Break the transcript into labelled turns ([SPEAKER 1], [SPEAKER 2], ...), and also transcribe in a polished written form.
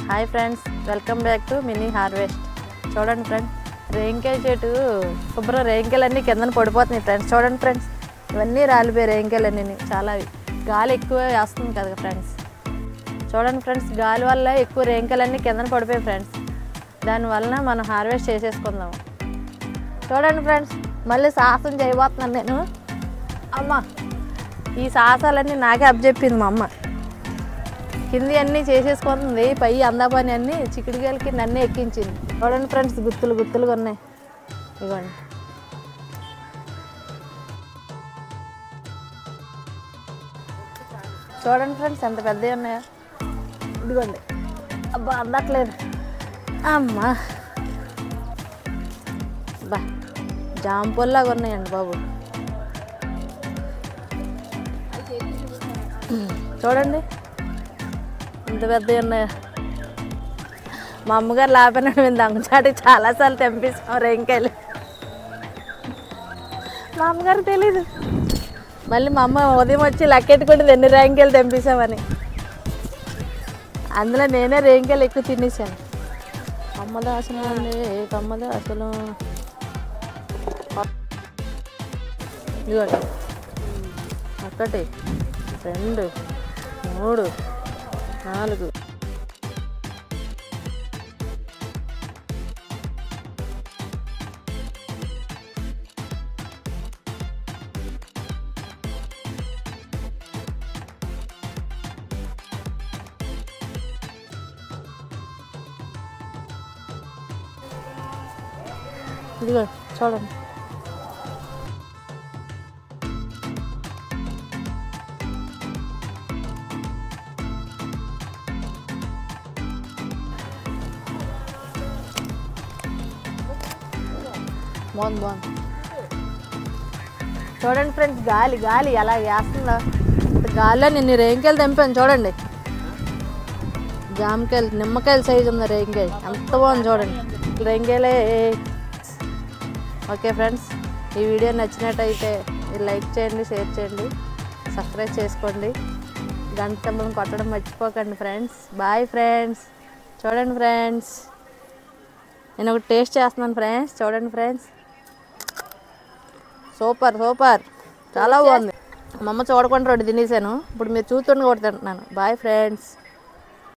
[SPEAKER 1] Hi friends, welcome back to mini harvest. చూడండి friends, రేంకాయ చెట్టు శుభ్రం రేంకాయలన్నీ కిందన పడిపోతున్నాయి ఫ్రెండ్స్. చూడండి ఫ్రెండ్స్, ఇవన్నీ రాలిపోయి రేంకాయలన్నీ చాలా గాలి ఎక్కువ వేస్తుంది కదా ఫ్రెండ్స్. చూడండి ఫ్రెండ్స్, గాలి వల్ల ఎక్కువ రేంకాయలన్నీ కిందన పడిపోయాయి ఫ్రెండ్స్. దానివల్ల మనం హార్వెస్ట్ చేసేసుకుందాము. చూడండి ఫ్రెండ్స్, మళ్ళీ సాహసం చేయబోతున్నాను నేను. అమ్మ, ఈ సాహసాలన్నీ నాకే అప్పచెప్పింది మా అమ్మ. కింది అన్నీ చేసేసుకుంటుంది, పై అందాపని అన్నీ చిక్కుడుకాయలకి నన్ను ఎక్కించింది. చూడండి ఫ్రెండ్స్, గుత్తులు గుత్తులుగా ఉన్నాయి. ఇదిగోండి, చూడండి ఫ్రెండ్స్ ఎంత పెద్దవి ఉన్నాయో. ఇదిగోండి, అబ్బా అందట్లేదు. అమ్మా, బా జాంపొల్లాగా ఉన్నాయండి బాబు. చూడండి ఇంత పెద్దవి ఉన్నాయా. మా అమ్మగారు లాభన మేము దొంగచాటికి చాలాసార్లు తెంపిస్తాం రేంకాయలు. మా అమ్మగారు తెలీదు. మళ్ళీ మా అమ్మ ఉదయం వచ్చి లెక్కెట్టుకుంటుంది ఎన్ని రేంకాయలు తెంపేసామని. అందులో నేనే రేంకాయలు ఎక్కువ తినేసాను. కమ్మదాసనం అండి, కమ్మదాసనం. ఇదిగోండి, 1 2 3 4. ఇదిగో చూడండి, బాగుంది. చూడండి ఫ్రెండ్స్, గాలి గాలి ఎలా వేస్తుందో. గాలిలో నిన్ను రేంకాయలు తెంపాను చూడండి. జామకాయలు, నిమ్మకాయల సైజు ఉంది రేంకాయ. ఎంత బాగుంది చూడండి రేంకాయలే. ఓకే ఫ్రెండ్స్, ఈ వీడియో నచ్చినట్టయితే లైక్ చేయండి, షేర్ చేయండి, సబ్స్క్రైబ్ చేసుకోండి, గంట సింబల్ని కొట్టడం మర్చిపోకండి ఫ్రెండ్స్. Bye friends. చూడండి ఫ్రెండ్స్, నేను ఒకటి టేస్ట్ చేస్తున్నాను ఫ్రెండ్స్. చూడండి ఫ్రెండ్స్, సూపర్ సూపర్, చాలా బాగుంది. మా అమ్మ చూడకుండా 2 తినేసాను. ఇప్పుడు మీరు చూస్తుండి కూడా తింటున్నాను. Bye friends.